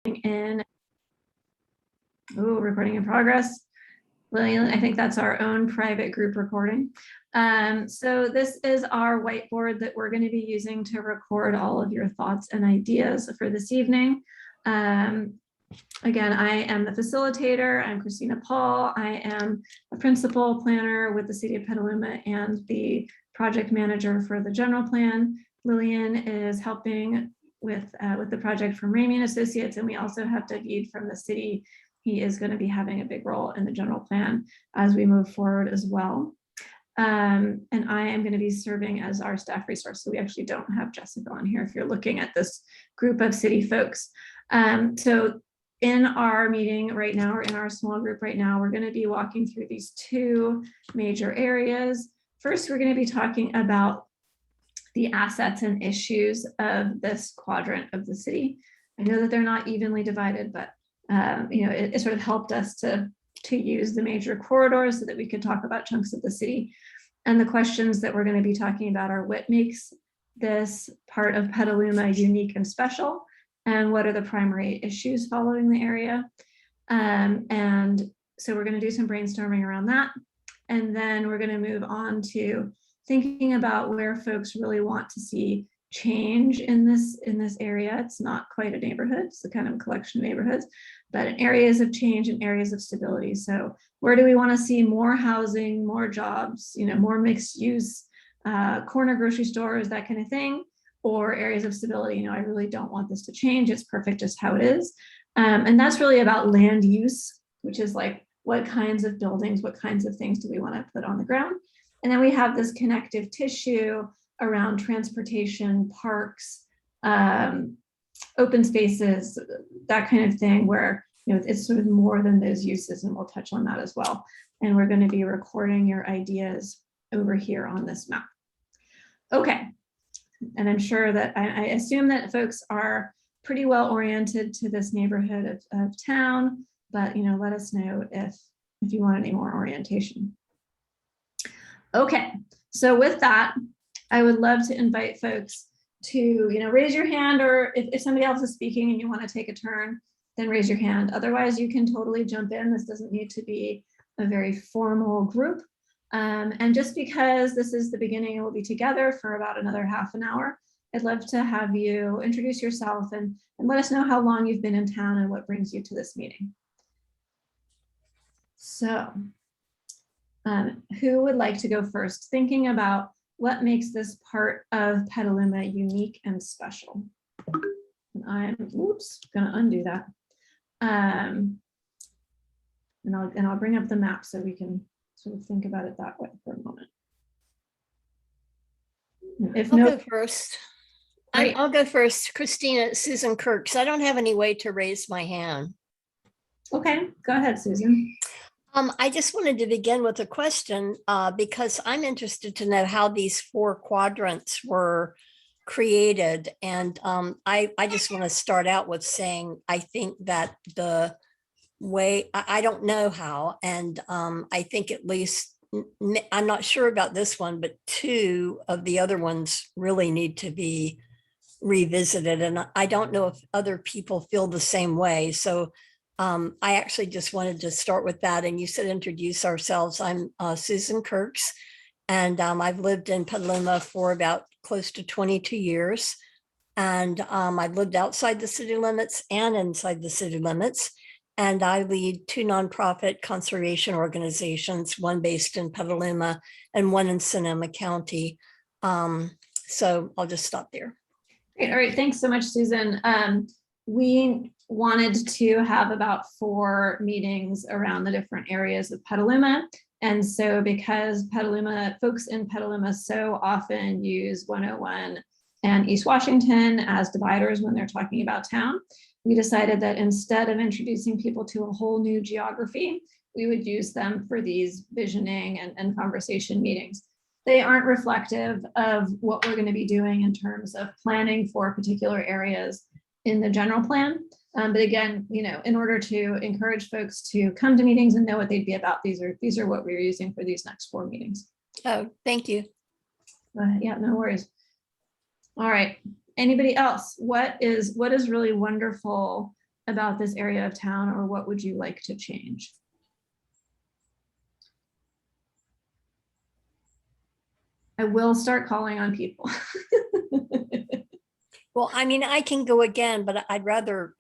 in. Ooh, recording in progress. Lillian, I think that's our own private group recording. So this is our whiteboard that we're going to be using to record all of your thoughts and ideas for this evening. Again, I am the facilitator. I'm Christina Paul. I am a principal planner with the City of Petaluma and the project manager for the general plan. Lillian is helping with the project from Ramey and Associates, and we also have David from the city. He is going to be having a big role in the general plan as we move forward as well. And I am going to be serving as our staff resource. So we actually don't have Jessica on here if you're looking at this group of city folks. So in our meeting right now, or in our small group right now, we're going to be walking through these two major areas. First, we're going to be talking about the assets and issues of this quadrant of the city. I know that they're not evenly divided, but it sort of helped us to use the major corridors so that we could talk about chunks of the city. And the questions that we're going to be talking about are what makes this part of Petaluma unique and special, and what are the primary issues following the area. And so we're going to do some brainstorming around that. And then we're going to move on to thinking about where folks really want to see change in this area. It's not quite a neighborhood, it's a kind of a collection of neighborhoods, but in areas of change and areas of stability. So where do we want to see more housing, more jobs, more mixed use, corner grocery stores, that kind of thing, or areas of stability? I really don't want this to change. It's perfect just how it is. And that's really about land use, which is like, what kinds of buildings, what kinds of things do we want to put on the ground? And then we have this connective tissue around transportation, parks, open spaces, that kind of thing, where it's sort of more than those uses, and we'll touch on that as well. And we're going to be recording your ideas over here on this map. Okay, and I'm sure that I assume that folks are pretty well oriented to this neighborhood of town, but let us know if you want any more orientation. Okay, so with that, I would love to invite folks to raise your hand, or if somebody else is speaking and you want to take a turn, then raise your hand. Otherwise, you can totally jump in. This doesn't need to be a very formal group. And just because this is the beginning and we'll be together for about another half an hour, I'd love to have you introduce yourself and let us know how long you've been in town and what brings you to this meeting. So who would like to go first, thinking about what makes this part of Petaluma unique and special? And I'm gonna undo that. And I'll bring up the map so we can sort of think about it that way for a moment. I'll go first. I'll go first. Christina, Susan Kirks. I don't have any way to raise my hand. Okay, go ahead, Susan. I just wanted to begin with a question because I'm interested to know how these four quadrants were created. And I just want to start out with saying, I think that the way, I don't know how, and I think at least, I'm not sure about this one, but two of the other ones really need to be revisited. And I don't know if other people feel the same way. So I actually just wanted to start with that. And you said introduce ourselves. I'm Susan Kirks, and I've lived in Petaluma for about close to 22 years. And I've lived outside the city limits and inside the city limits. And I lead two nonprofit conservation organizations, one based in Petaluma and one in Sonoma County. So I'll just stop there. Great. All right. Thanks so much, Susan. We wanted to have about 4 meetings around the different areas of Petaluma. And so because folks in Petaluma so often use 101 and East Washington as dividers when they're talking about town, we decided that instead of introducing people to a whole new geography, we would use them for these visioning and conversation meetings. They aren't reflective of what we're going to be doing in terms of planning for particular areas in the general plan. But again, in order to encourage folks to come to meetings and know what they'd be about, these are what we're using for these next 4 meetings. Oh, thank you. Yeah, no worries. All right. Anybody else? What is really wonderful about this area of town, or what would you like to change? I will start calling on people. Well, I mean, I can go again, but I'd rather,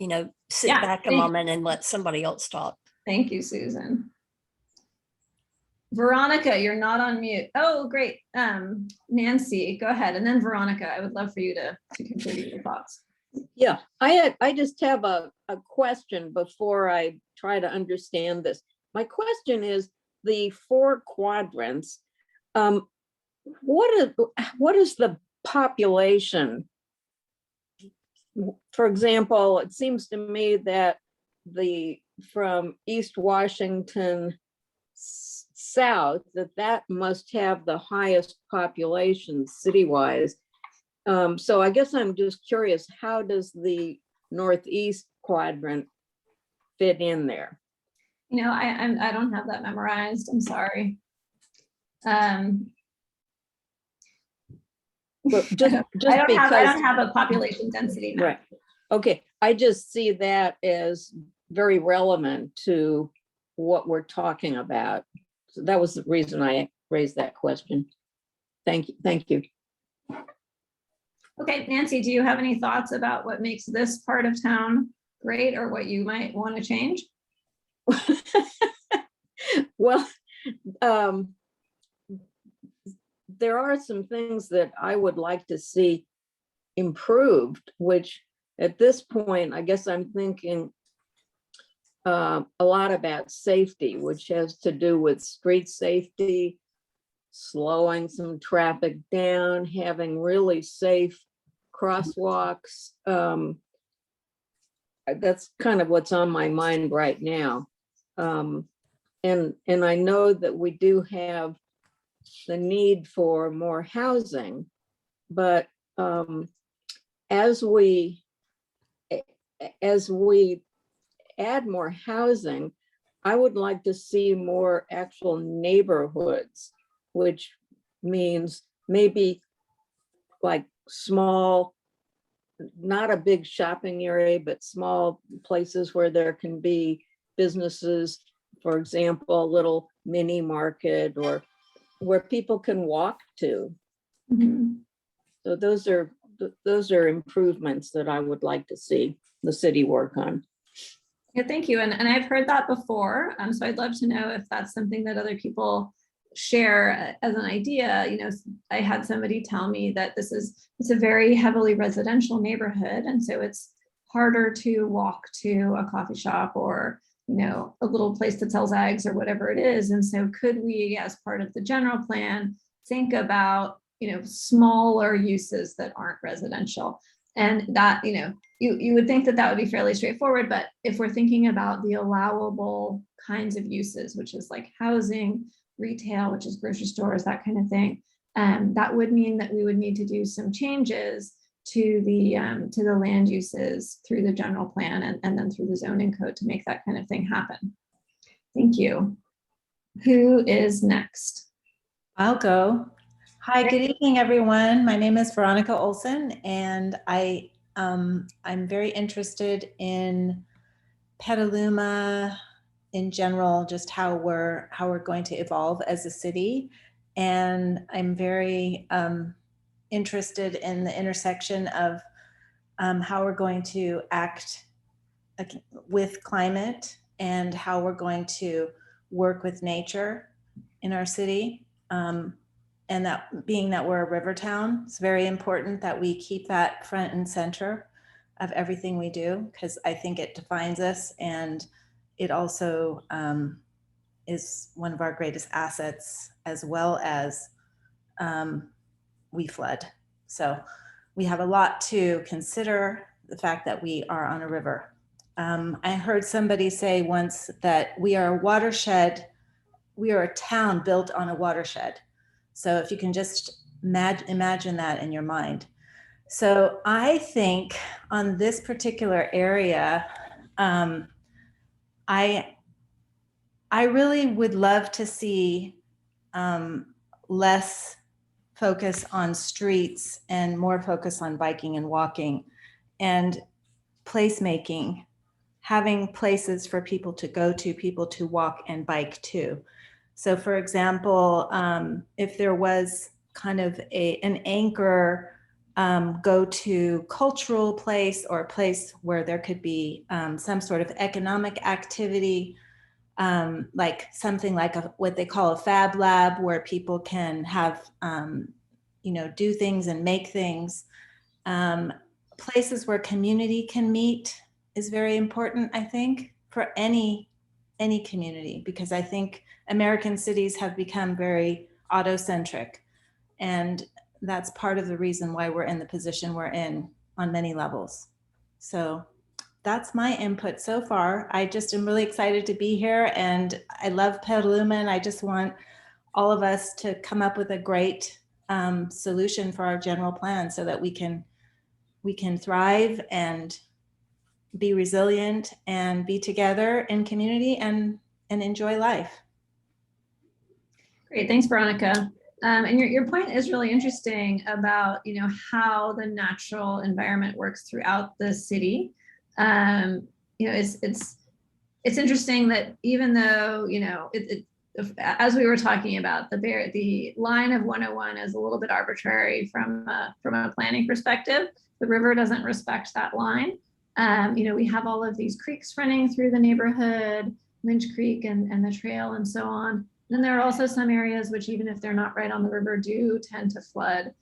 sit Yeah, back a moment and let somebody else talk. Thank you, Susan. Veronica, you're not on mute. Oh, great. Nancy, go ahead. And then Veronica, I would love for you to contribute your thoughts. Yeah, I just have a question before I try to understand this. My question is the 4 quadrants. What is the population? For example, it seems to me that from East Washington south, that must have the highest population city-wise. So I guess I'm just curious, how does the northeast quadrant fit in there? I don't have that memorized. I'm sorry. But I don't have a population density map. Right. Okay. I just see that as very relevant to what we're talking about. So that was the reason I raised that question. Thank you. Thank you. Okay, Nancy, do you have any thoughts about what makes this part of town great, or what you might want to change? Well, there are some things that I would like to see improved, which at this point, I guess I'm thinking a lot about safety, which has to do with street safety, slowing some traffic down, having really safe crosswalks. That's kind of what's on my mind right now. And I know that we do have the need for more housing, but as we add more housing, I would like to see more actual neighborhoods, which means maybe like small, not a big shopping area, but small places where there can be businesses, for example, a little mini market, or where people can walk to. Mm-hmm. So those are improvements that I would like to see the city work on. Yeah, thank you. And I've heard that before. So I'd love to know if that's something that other people share as an idea. I had somebody tell me that it's a very heavily residential neighborhood. And so it's harder to walk to a coffee shop or, a little place that sells eggs or whatever it is. And so could we, as part of the general plan, think about, smaller uses that aren't residential? And that, you would think that would be fairly straightforward, but if we're thinking about the allowable kinds of uses, which is like housing, retail, which is grocery stores, that kind of thing, that would mean that we would need to do some changes to the land uses through the general plan and then through the zoning code to make that kind of thing happen. Thank you. Who is next? I'll go. Hi, good evening, everyone. My name is Veronica Olson, and I'm very interested in Petaluma in general, just how we're going to evolve as a city. And I'm very interested in the intersection of how we're going to act with climate and how we're going to work with nature in our city. And that being that we're a river town, it's very important that we keep that front and center of everything we do, because I think it defines us, and it also is one of our greatest assets, as well as we flood. So we have a lot to consider, the fact that we are on a river. I heard somebody say once that we are a watershed, we are a town built on a watershed. So if you can just imagine that in your mind. So I think on this particular area, I really would love to see less focus on streets and more focus on biking and walking and placemaking having places for people to go to, people to walk and bike to. So for example, if there was kind of an anchor go to cultural place or a place where there could be some sort of economic activity, like something like what they call a fab lab, where people can have, do things and make things. Places where community can meet is very important, I think, for any community, because I think American cities have become very auto-centric, and that's part of the reason why we're in the position we're in on many levels. So that's my input so far. I just am really excited to be here, and I love Petaluma, and I just want all of us to come up with a great solution for our general plan so that we can thrive and be resilient and be together in community and enjoy life. Great, thanks, Veronica. And your point is really interesting about how the natural environment works throughout the city. It's interesting that even though as we were talking about, the line of 101 is a little bit arbitrary from a planning perspective. The river doesn't respect that line. We have all of these creeks running through the neighborhood, Lynch Creek and the trail and so on. Then there are also some areas which, even if they're not right on the river, do tend to flood.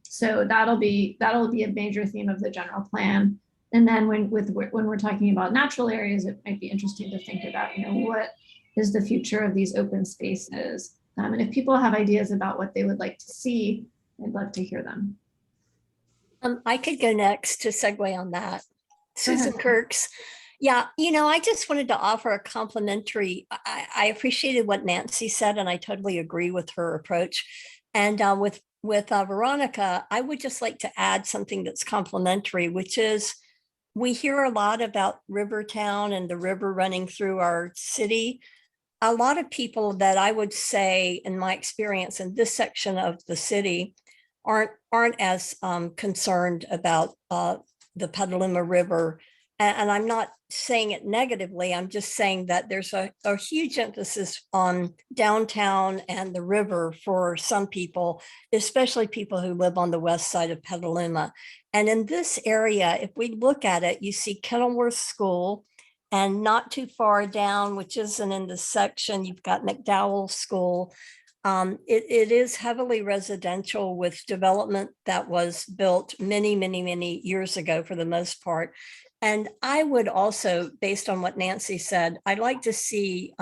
So that'll be a major theme of the general plan. And then when we're talking about natural areas, it might be interesting to think about, what is the future of these open spaces? And if people have ideas about what they would like to see, I'd love to hear them. I could go next to segue on that. Susan Kirks. Yeah, I just wanted to offer a complimentary. I appreciated what Nancy said, and I totally agree with her approach. And with Veronica, I would just like to add something that's complimentary, which is we hear a lot about Rivertown and the river running through our city. A lot of people that I would say, in my experience in this section of the city, aren't as concerned about the Petaluma River. And I'm not saying it negatively. I'm just saying that there's a huge emphasis on downtown and the river for some people, especially people who live on the west side of Petaluma. And in this area, if we look at it, you see Kenilworth School, and not too far down, which isn't in this section, you've got McDowell School. It is heavily residential with development that was built many, many, many years ago for the most part. And I would also, based on what Nancy said, I'd like to see,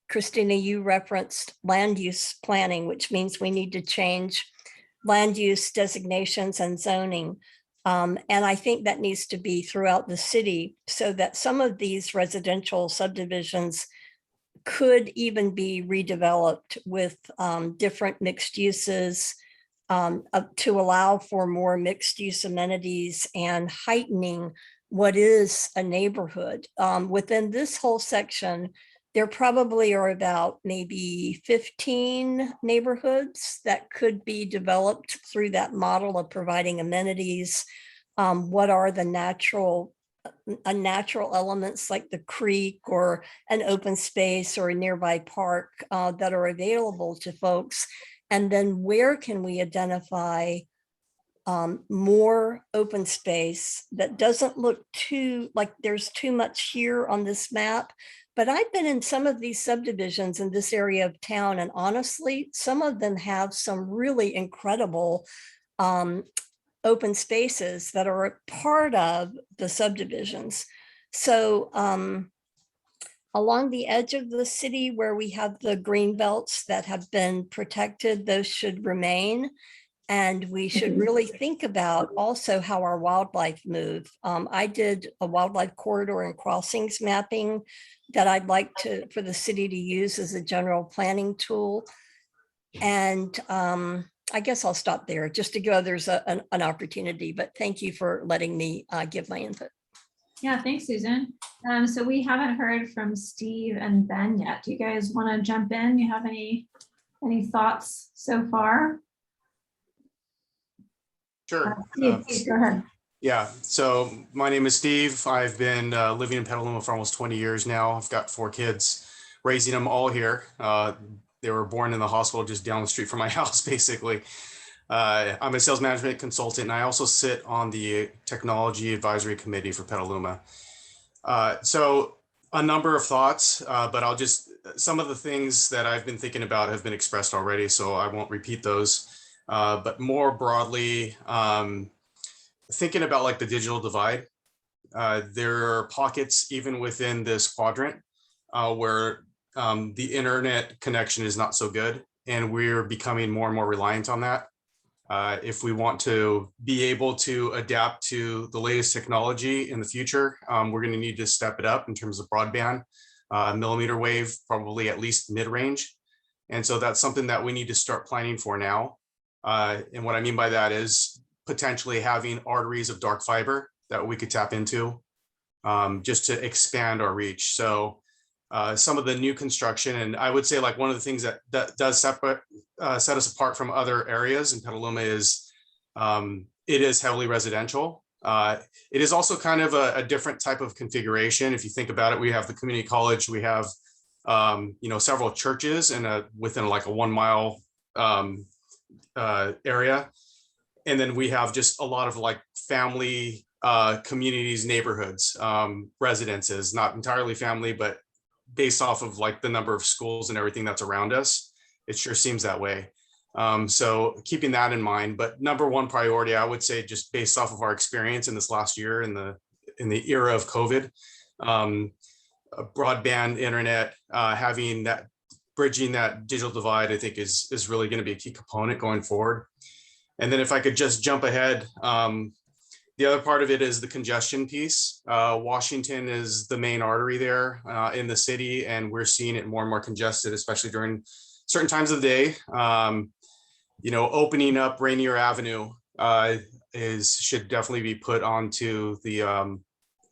Christina, you referenced land use planning, which means we need to change land use designations and zoning. And I think that needs to be throughout the city so that some of these residential subdivisions could even be redeveloped with different mixed uses to allow for more mixed use amenities and heightening what is a neighborhood. Within this whole section, there probably are about maybe 15 neighborhoods that could be developed through that model of providing amenities. What are the natural elements like the creek or an open space or a nearby park that are available to folks? And then where can we identify more open space that doesn't look too like there's too much here on this map? But I've been in some of these subdivisions in this area of town, and honestly, some of them have some really incredible open spaces that are a part of the subdivisions. So along the edge of the city where we have the green belts that have been protected, those should remain. And we should really think about also how our wildlife move. I did a wildlife corridor and crossings mapping that I'd like for the city to use as a general planning tool. And I guess I'll stop there just to go. There's an opportunity, but thank you for letting me give my input. Yeah, thanks, Susan. So we haven't heard from Steve and Ben yet. Do you guys want to jump in? You have any thoughts so far? Sure. Steve, please go ahead. Yeah, so my name is Steve. I've been living in Petaluma for almost 20 years now. I've got 4 kids, raising them all here. They were born in the hospital just down the street from my house, basically. I'm a sales management consultant, and I also sit on the technology advisory committee for Petaluma. So a number of thoughts, but some of the things that I've been thinking about have been expressed already, so I won't repeat those. But more broadly, thinking about like the digital divide, there are pockets even within this quadrant where the internet connection is not so good, and we're becoming more and more reliant on that. If we want to be able to adapt to the latest technology in the future, we're going to need to step it up in terms of broadband, millimeter wave, probably at least mid-range. And so that's something that we need to start planning for now. And what I mean by that is potentially having arteries of dark fiber that we could tap into just to expand our reach. So some of the new construction, and I would say like one of the things that does set us apart from other areas in Petaluma is it is heavily residential. It is also kind of a different type of configuration. If you think about it, we have the community college, we have several churches within like a 1 mile area. And then we have just a lot of like family communities, neighborhoods, residences, not entirely family, but based off of like the number of schools and everything that's around us, it sure seems that way. So keeping that in mind, but number one priority, I would say, just based off of our experience in this last year in the era of COVID, broadband internet, having that, bridging that digital divide, I think is really going to be a key component going forward. And then if I could just jump ahead, the other part of it is the congestion piece. Washington is the main artery there in the city, and we're seeing it more and more congested, especially during certain times of the day. Opening up Rainier Avenue should definitely be put onto the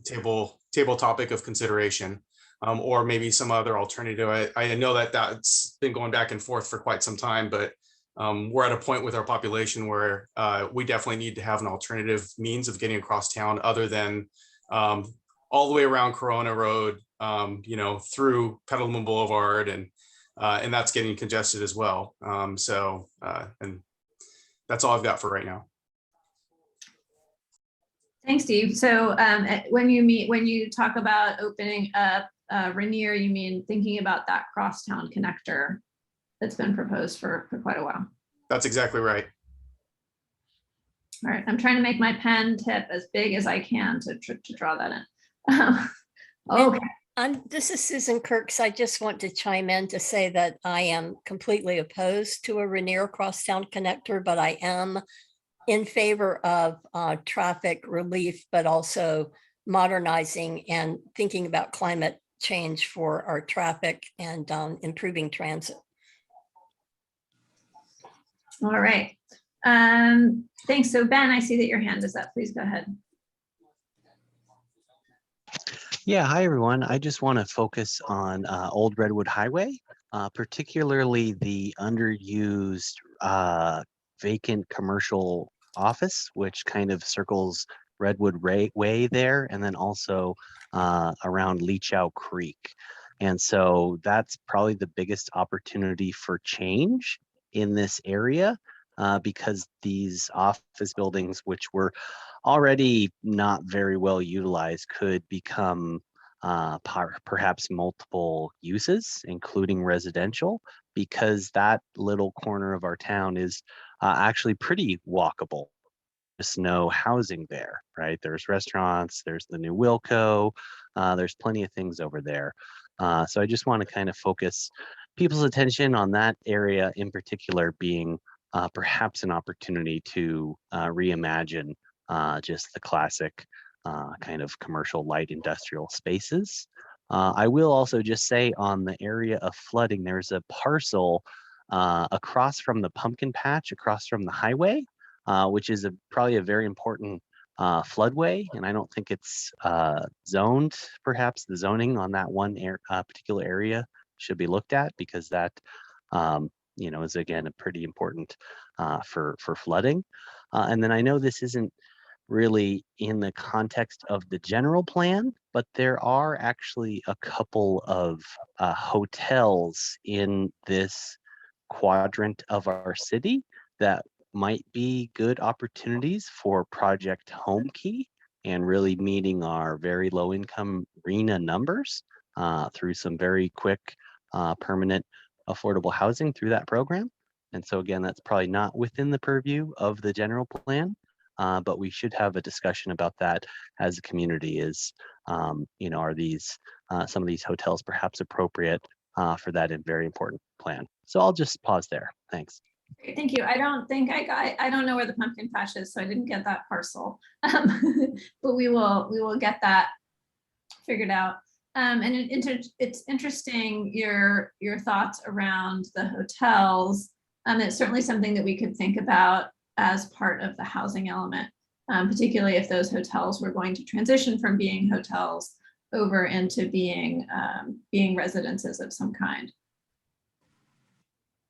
table topic of consideration, or maybe some other alternative. I know that that's been going back and forth for quite some time, but we're at a point with our population where we definitely need to have an alternative means of getting across town other than all the way around Corona Road, through Petaluma Boulevard, and that's getting congested as well. And that's all I've got for right now. Thanks, Steve. So when you talk about opening up Rainier, you mean thinking about that crosstown connector that's been proposed for quite a while. That's exactly right. All right, I'm trying to make my pen tip as big as I can to draw that in. Okay. This is Susan Kirks. I just want to chime in to say that I am completely opposed to a Rainier crosstown connector, but I am in favor of traffic relief, but also modernizing and thinking about climate change for our traffic and improving transit. All right. Thanks. So Ben, I see that your hand is up. Please go ahead. Yeah, hi everyone. I just want to focus on Old Redwood Highway, particularly the underused vacant commercial office, which kind of circles Redwood Way there, and then also around Leachout Creek. And so that's probably the biggest opportunity for change in this area, because these office buildings, which were already not very well utilized, could become perhaps multiple uses, including residential, because that little corner of our town is actually pretty walkable. There's no housing there, right? There's restaurants, there's the new Wilco, there's plenty of things over there. So I just want to kind of focus people's attention on that area in particular, being perhaps an opportunity to reimagine just the classic kind of commercial light industrial spaces. I will also just say on the area of flooding, there's a parcel across from the pumpkin patch, across from the highway, which is probably a very important floodway, and I don't think it's zoned. Perhaps the zoning on that one particular area should be looked at, because that is again a pretty important for flooding. And then I know this isn't really in the context of the general plan, but there are actually a couple of hotels in this quadrant of our city that might be good opportunities for Project Home Key and really meeting our very low income RENA numbers through some very quick permanent affordable housing through that program. And so again, that's probably not within the purview of the general plan, but we should have a discussion about that as a community is, are these, some of these hotels perhaps appropriate for that very important plan. So I'll just pause there. Thanks. Great, thank you. I don't know where the pumpkin patch is, so I didn't get that parcel. But we will get that figured out. And it's interesting your thoughts around the hotels. It's certainly something that we could think about as part of the housing element, particularly if those hotels were going to transition from being hotels over into being residences of some kind.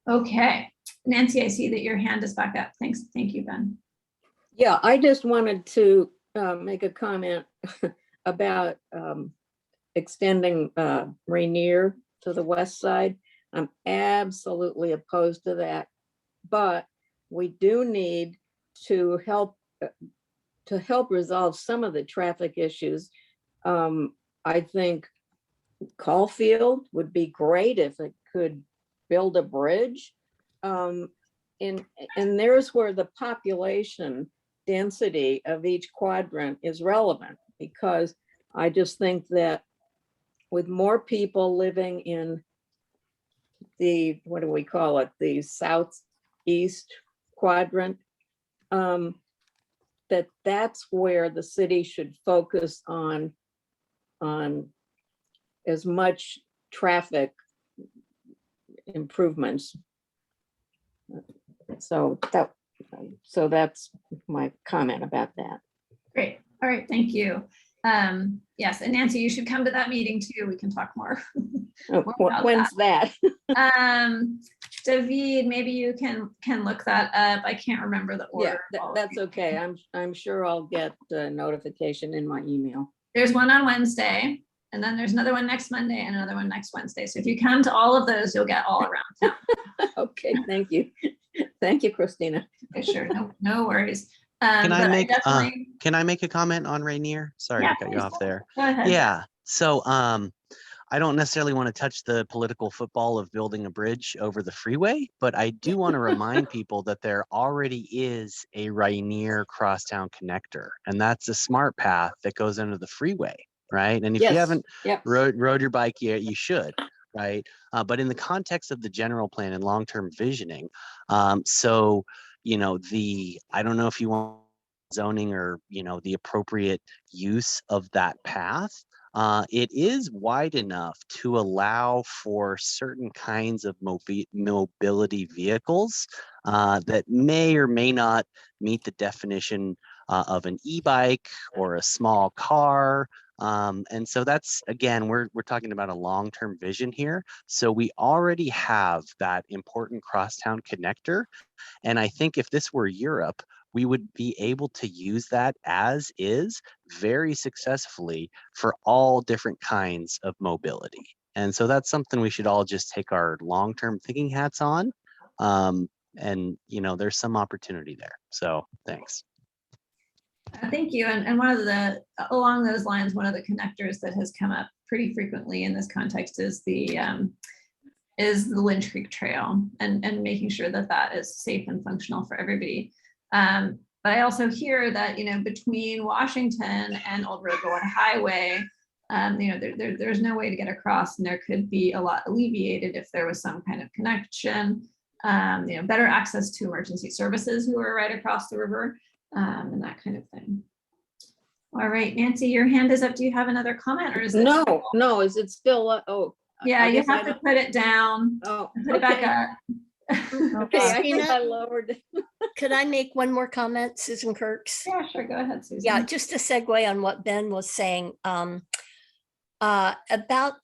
Okay, Nancy, I see that your hand is back up. Thanks. Thank you, Ben. Yeah, I just wanted to make a comment about extending Rainier to the west side. I'm absolutely opposed to that, but we do need to help resolve some of the traffic issues. I think Caulfield would be great if it could build a bridge. And there's where the population density of each quadrant is relevant, because I just think that with more people living in the, what do we call it, the southeast quadrant, that's where the city should focus on as much traffic improvements. So that's my comment about that. Great. All right. Thank you. Yes, and Nancy, you should come to that meeting too. We can talk more. When's that? David, maybe you can look that up. I can't remember the order. Yeah, that's okay. I'm sure I'll get a notification in my email. There's one on Wednesday, and then there's another one next Monday and another one next Wednesday. So if you come to all of those, you'll get all around town. Okay, thank you. Thank you, Christina. Okay, sure, no worries. Can I make a comment on Rainier? Sorry to cut you off there. Go ahead. Yeah. So I don't necessarily want to touch the political football of building a bridge over the freeway, but I do want to remind people that there already is a Rainier crosstown connector, and that's a smart path that goes under the freeway, right? And if you haven't rode your bike yet, you should, right? But in the context of the general plan and long-term visioning, I don't know if you want zoning or, the appropriate use of that path. It is wide enough to allow for certain kinds of mobility vehicles that may or may not meet the definition of an e-bike or a small car. And so that's, again, we're talking about a long-term vision here. So we already have that important crosstown connector. And I think if this were Europe, we would be able to use that as is very successfully for all different kinds of mobility. And so that's something we should all just take our long-term thinking hats on. And, there's some opportunity there. So thanks. Thank you. And one of along those lines, one of the connectors that has come up pretty frequently in this context is the Lynch Creek Trail and making sure that that is safe and functional for everybody. But I also hear that, between Washington and Old Road Highway, there's no way to get across, and there could be a lot alleviated if there was some kind of connection, better access to emergency services who are right across the river, and that kind of thing. All right, Nancy, your hand is up. Do you have another comment, or is it? No, is it still? Oh, yeah, you have to put it down. Oh, put it back up. Okay, I think I lowered it. Could I make one more comment, Susan Kirks? Yeah, sure. Go ahead, Susan. Yeah, just to segue on what Ben was saying about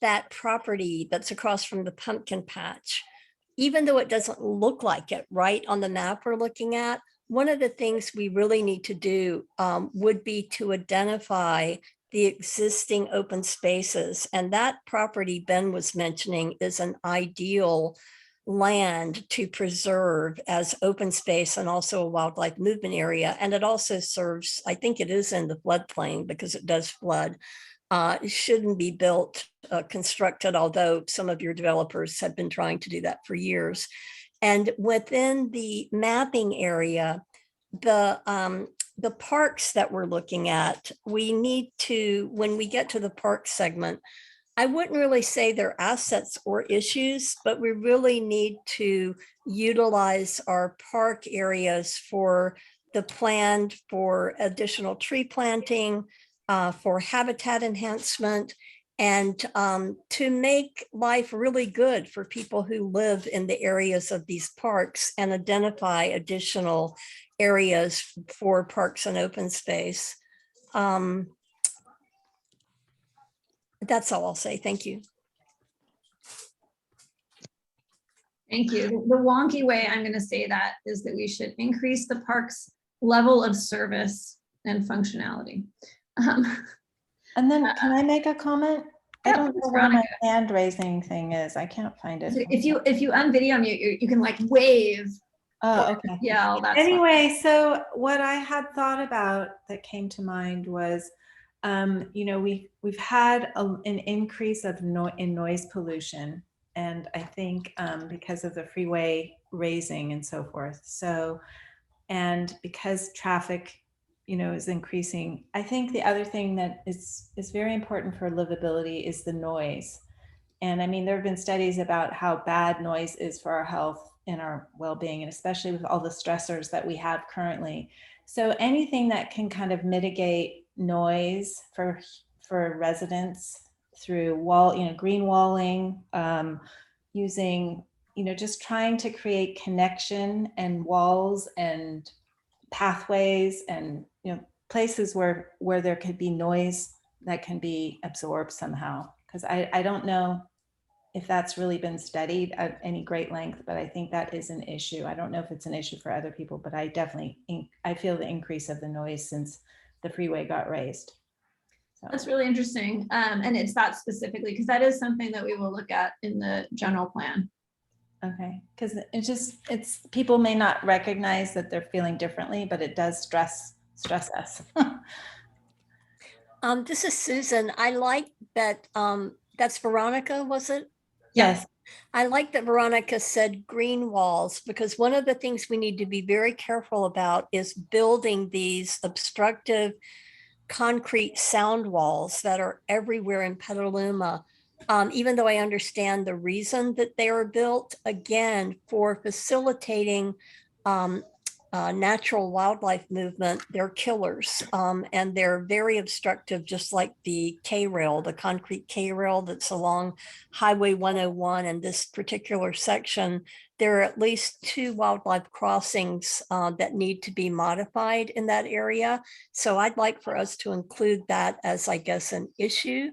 that property that's across from the pumpkin patch. Even though it doesn't look like it right on the map we're looking at, one of the things we really need to do would be to identify the existing open spaces. And that property Ben was mentioning is an ideal land to preserve as open space and also a wildlife movement area. And it also serves, I think it is in the floodplain because it does flood. It shouldn't be built, constructed, although some of your developers have been trying to do that for years. And within the mapping area, the parks that we're looking at, we need to, when we get to the park segment, I wouldn't really say they're assets or issues, but we really need to utilize our park areas for the planned for additional tree planting, for habitat enhancement, and to make life really good for people who live in the areas of these parks and identify additional areas for parks and open space. That's all I'll say. Thank you. Thank you. The wonky way I'm going to say that is that we should increase the park's level of service and functionality. And then can I make a comment? I Yeah, don't please, know where my Veronica. hand raising thing is. I can't find it. If you unvideo me, you can like wave. Oh, okay. Yeah, all that stuff. Anyway, so what I had thought about that came to mind was, you know, we've had an increase of in noise pollution, and I think because of the freeway raising and so forth. So, and because traffic, you know, is increasing, I think the other thing that is very important for livability is the noise. And I mean, there have been studies about how bad noise is for our health and our well-being, and especially with all the stressors that we have currently. So anything that can kind of mitigate noise for residents through green walling, using, you know, just trying to create connection and walls and pathways and, you know, places where there could be noise that can be absorbed somehow. Because I don't know if that's really been studied at any great length, but I think that is an issue. I don't know if it's an issue for other people, but I definitely, I feel the increase of the noise since the freeway got raised. So. That's really interesting. And it's that specifically, because that is something that we will look at in the general plan. Okay, because it's people may not recognize that they're feeling differently, but it does stress us. This is Susan. I like that, that's Veronica, was it? Yes. I like that Veronica said green walls, because one of the things we need to be very careful about is building these obstructive concrete sound walls that are everywhere in Petaluma. Even though I understand the reason that they are built, again, for facilitating natural wildlife movement, they're killers, and they're very obstructive, just like the K-rail, the concrete K-rail that's along Highway 101 in this particular section. There are at least 2 wildlife crossings that need to be modified in that area. So I'd like for us to include that as, I guess, an issue.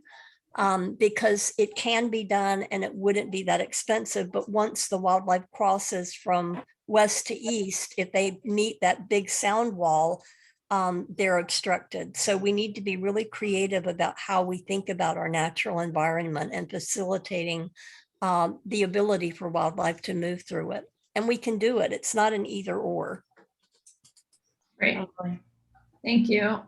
Because it can be done and it wouldn't be that expensive. But once the wildlife crosses from west to east, if they meet that big sound wall, they're obstructed. So we need to be really creative about how we think about our natural environment and facilitating the ability for wildlife to move through it. And we can do it. It's not an either or. Great. Thank you.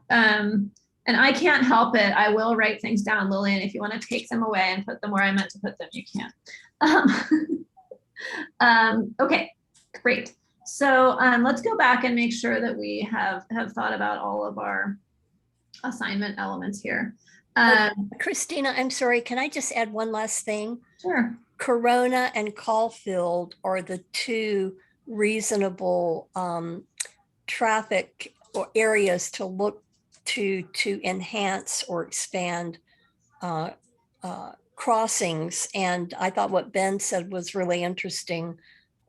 And I can't help it. I will write things down, Lillian. If you want to take them away and put them where I meant to put them, you can. Okay, great. So let's go back and make sure that we have thought about all of our assignment elements here. Christina, I'm sorry. Can I just add one last thing? Sure. Corona and Caulfield are the 2 reasonable traffic or areas to look to enhance or expand crossings. And I thought what Ben said was really interesting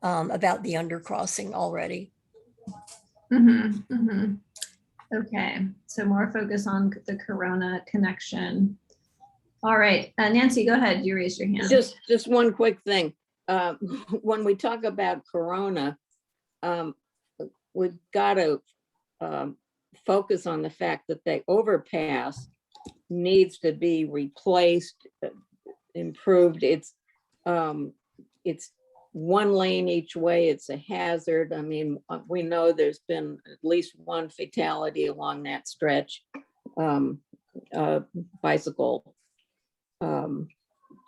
about the undercrossing already. Okay, so more focus on the Corona connection. All right, Nancy, go ahead. You raised your hand. Just one quick thing. When we talk about Corona, we've got to focus on the fact that the overpass needs to be replaced, improved. It's one lane each way. It's a hazard. I mean, we know there's been at least one fatality along that stretch, bicycle,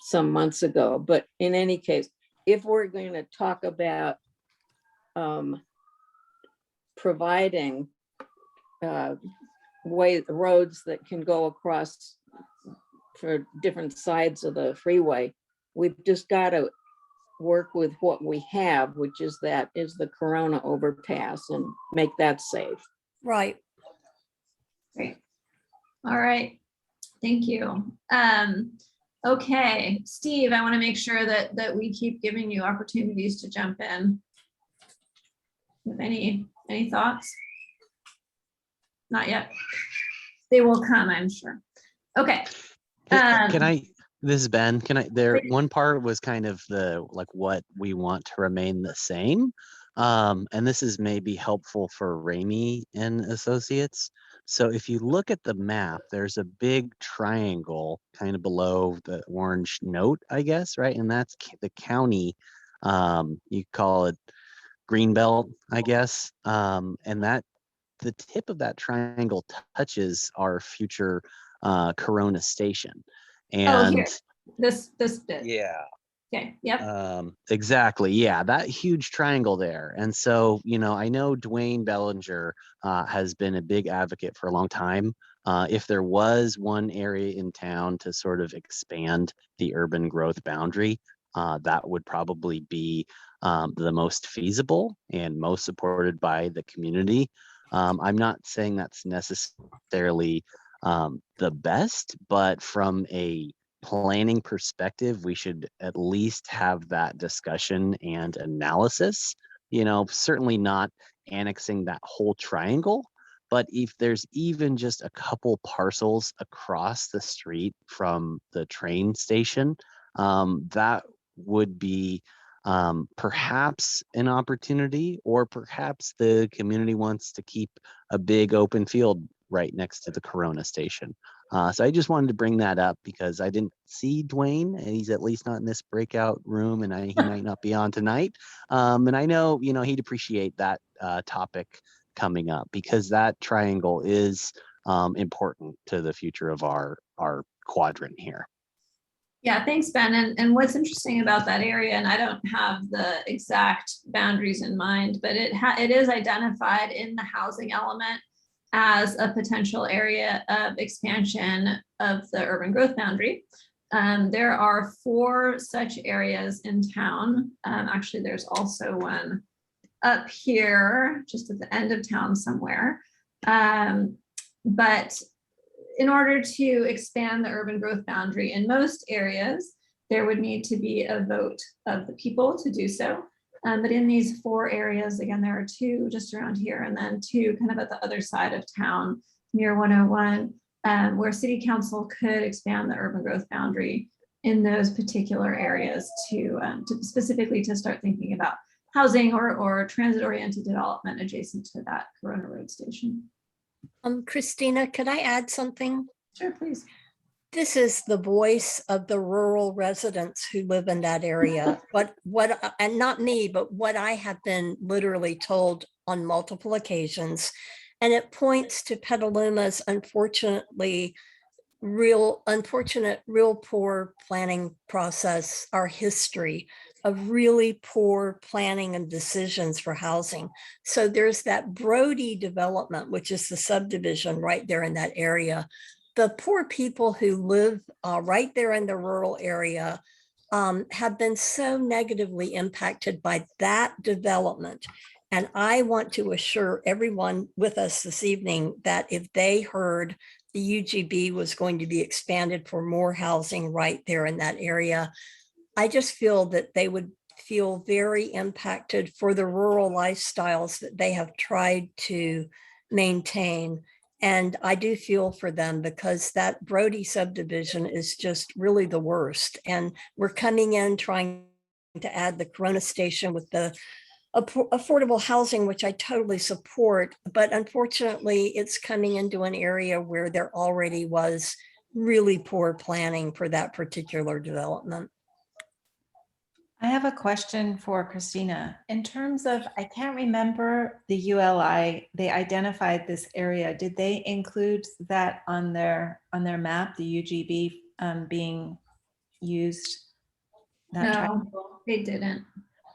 some months ago. But in any case, if we're going to talk about providing roads that can go across for different sides of the freeway, we've just got to work with what we have, which is the Corona overpass, and make that safe. Right. Great. All right. Thank you. Okay, Steve, I want to make sure that we keep giving you opportunities to jump in. With any thoughts? Not yet. They will come, I'm sure. Okay. Can I, this is Ben, one part was kind of what we want to remain the same. And this is maybe helpful for Ramey and Associates. So if you look at the map, there's a big triangle kind of below the orange note, I guess, right? And that's the county, you call it Greenbelt, I guess. And that the tip of that triangle touches our future Corona station. And here, this bit. yeah. Okay, yep. Exactly. Yeah, that huge triangle there. And so, I know Dwayne Bellinger has been a big advocate for a long time. If there was one area in town to sort of expand the urban growth boundary, that would probably be the most feasible and most supported by the community. I'm not saying that's necessarily the best, but from a planning perspective, we should at least have that discussion and analysis, certainly not annexing that whole triangle, but if there's even just a couple parcels across the street from the train station, that would be perhaps an opportunity, or perhaps the community wants to keep a big open field right next to the Corona station. So I just wanted to bring that up because I didn't see Dwayne, and he's at least not in this breakout room, and he might not be on tonight. And I know, he'd appreciate that topic coming up, because that triangle is important to the future of our quadrant here. Yeah, thanks, Ben. And what's interesting about that area, and I don't have the exact boundaries in mind, but it is identified in the housing element as a potential area of expansion of the urban growth boundary. There are 4 such areas in town. Actually, there's also one up here, just at the end of town somewhere. But in order to expand the urban growth boundary in most areas, there would need to be a vote of the people to do so. But in these 4 areas, again, there are 2 just around here, and then 2 kind of at the other side of town near 101, where city council could expand the urban growth boundary in those particular areas to specifically to start thinking about housing or transit-oriented development adjacent to that Corona Road station. Christina, could I add something? Sure, please. This is the voice of the rural residents who live in that area. And not me, but what I have been literally told on multiple occasions. And it points to Petaluma's unfortunate, real poor planning process, our history of really poor planning and decisions for housing. So there's that Brody development, which is the subdivision right there in that area. The poor people who live right there in the rural area have been so negatively impacted by that development. And I want to assure everyone with us this evening that if they heard the UGB was going to be expanded for more housing right there in that area, I just feel that they would feel very impacted for the rural lifestyles that they have tried to maintain. And I do feel for them, because that Brody subdivision is just really the worst. And we're coming in trying to add the Corona station with the affordable housing, which I totally support, but unfortunately it's coming into an area where there already was really poor planning for that particular development. I have a question for Christina. In terms of, I can't remember the ULI, they identified this area. Did they include that on their map, the UGB being used? That No, triangle? they didn't.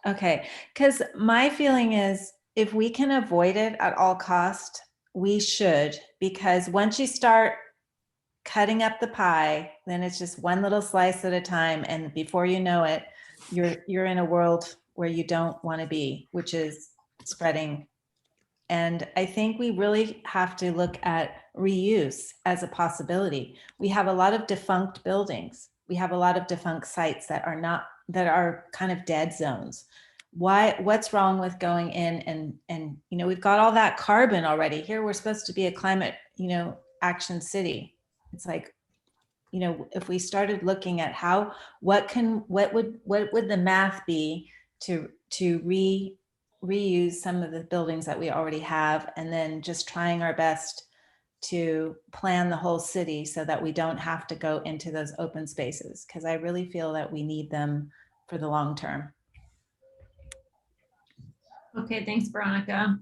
Okay, because my feeling is if we can avoid it at all cost, we should, because once you start cutting up the pie, then it's just one little slice at a time. And before you know it, you're in a world where you don't want to be, which is spreading. And I think we really have to look at reuse as a possibility. We have a lot of defunct buildings. We have a lot of defunct sites that are kind of dead zones. What's wrong with going in and we've got all that carbon already. Here we're supposed to be a climate, action city. It's like, if we started looking at what would the math be to reuse some of the buildings that we already have, and then just trying our best to plan the whole city so that we don't have to go into those open spaces, because I really feel that we need them for the long term. Okay, thanks, Veronica.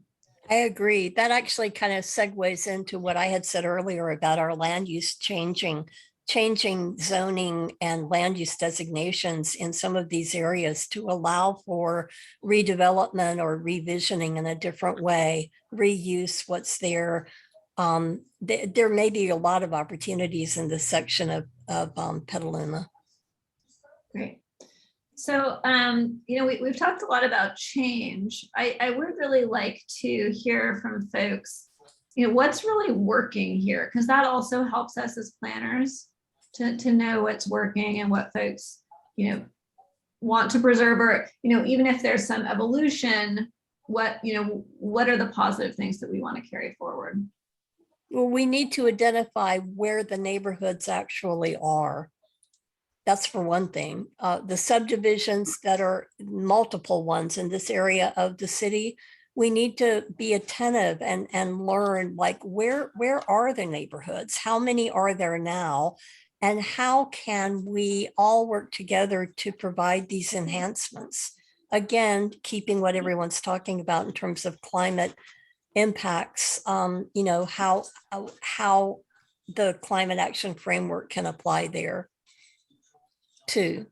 I agree. That actually kind of segues into what I had said earlier about our land use changing zoning and land use designations in some of these areas to allow for redevelopment or revisioning in a different way, reuse what's there. There may be a lot of opportunities in this section of Petaluma. Great. So, we've talked a lot about change. I would really like to hear from folks, what's really working here, because that also helps us as planners to know what's working and what folks, want to preserve, or, even if there's some evolution, what are the positive things that we want to carry forward? Well, we need to identify where the neighborhoods actually are. That's for one thing. The subdivisions that are multiple ones in this area of the city, we need to be attentive and learn, like, where are the neighborhoods? How many are there now? And how can we all work together to provide these enhancements? Again, keeping what everyone's talking about in terms of climate impacts, how the climate action framework can apply there too.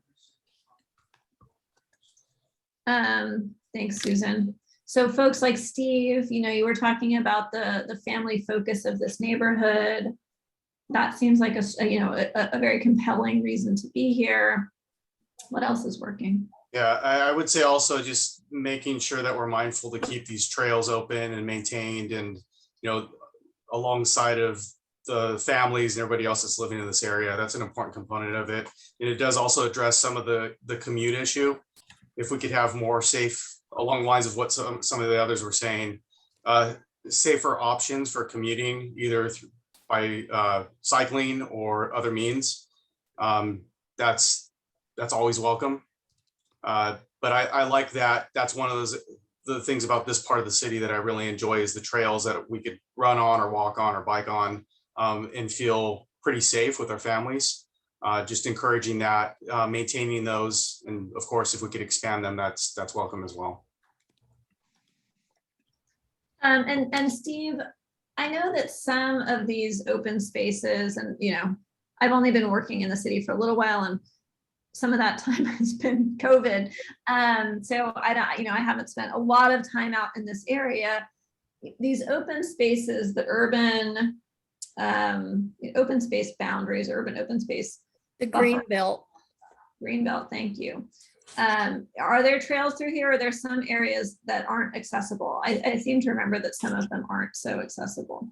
Thanks, Susan. So folks like Steve, you were talking about the family focus of this neighborhood. That seems like a very compelling reason to be here. What else is working? Yeah, I would say also just making sure that we're mindful to keep these trails open and maintained, and alongside of the families and everybody else that's living in this area. That's an important component of it. And it does also address some of the commute issue. If we could have more safe, along the lines of what some of the others were saying, safer options for commuting, either by cycling or other means, that's always welcome. But I like that. That's one of the things about this part of the city that I really enjoy, is the trails that we could run on or walk on or bike on, and feel pretty safe with our families. Just encouraging that, maintaining those, and of course, if we could expand them, that's welcome as well. And Steve, I know that some of these open spaces, and I've only been working in the city for a little while, and some of that time has been COVID. So I haven't spent a lot of time out in this area. These open spaces, the urban open space boundaries, urban open space. The green belt. Green belt, thank you. Are there trails through here? Or are there some areas that aren't accessible? I seem to remember that some of them aren't so accessible.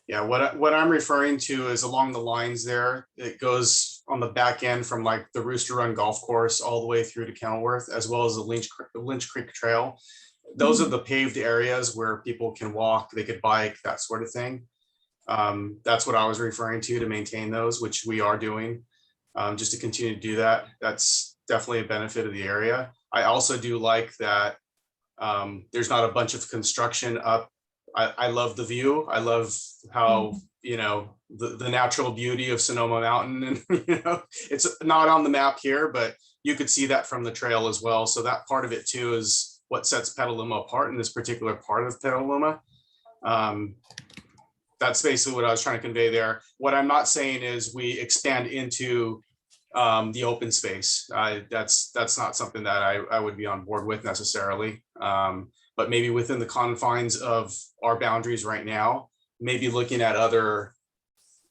Yeah, what I'm referring to is along the lines there. It goes on the back end from like the Rooster Run Golf Course all the way through to Kenilworth, as well as the Lynch Creek Trail. Those are the paved areas where people can walk, they could bike, that sort of thing. That's what I was referring to maintain those, which we are doing, just to continue to do that. That's definitely a benefit of the area. I also do like that there's not a bunch of construction up. I love the view. I love how, you know, the natural beauty of Sonoma Mountain, and you know, it's not on the map here, but you could see that from the trail as well. So that part of it too is what sets Petaluma apart in this particular part of Petaluma. That's basically what I was trying to convey there. What I'm not saying is we expand into the open space. That's not something that I would be on board with necessarily. But maybe within the confines of our boundaries right now, maybe looking at other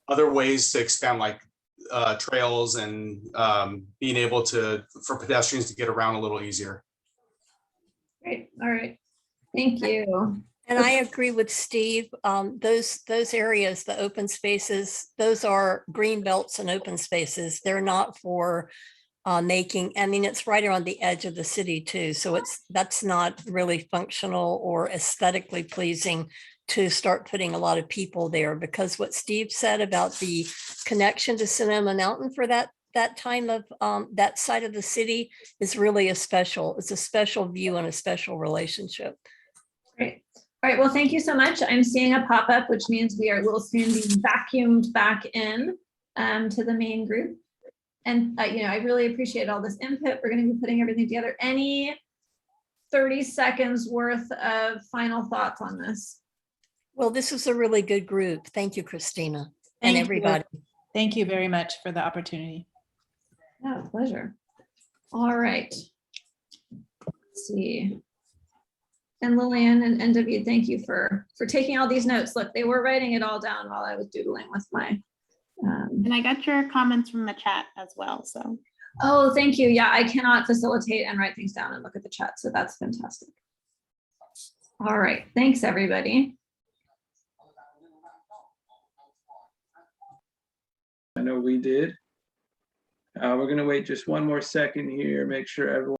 ways to expand, like trails and being able for pedestrians to get around a little easier. Great. All right. Thank you. And I agree with Steve. Those areas, the open spaces, those are green belts and open spaces. They're not for making, I mean, it's right around the edge of the city too. So that's not really functional or aesthetically pleasing to start putting a lot of people there, because what Steve said about the connection to Sonoma Mountain for that time of that side of the city is really it's a special view and a special relationship. Great. All right. Well, thank you so much. I'm seeing a pop-up, which means will soon be vacuumed back in to the main group. And you know, I really appreciate all this input. We're going to be putting everything together. Any 30 seconds worth of final thoughts on this? Well, this is a really good group. Thank you, Christina, and Thank you. everybody. Thank you very much for the opportunity. Yeah, pleasure. All right. Let's see. And Lillian and David, thank you for taking all these notes. Look, they were writing it all down while I was doodling with my. And I got your comments from the chat as well, so. Oh, thank you. Yeah, I cannot facilitate and write things down and look at the chat, so that's fantastic. All right, thanks everybody. I know we did. We're gonna wait just one more second here, make sure everyone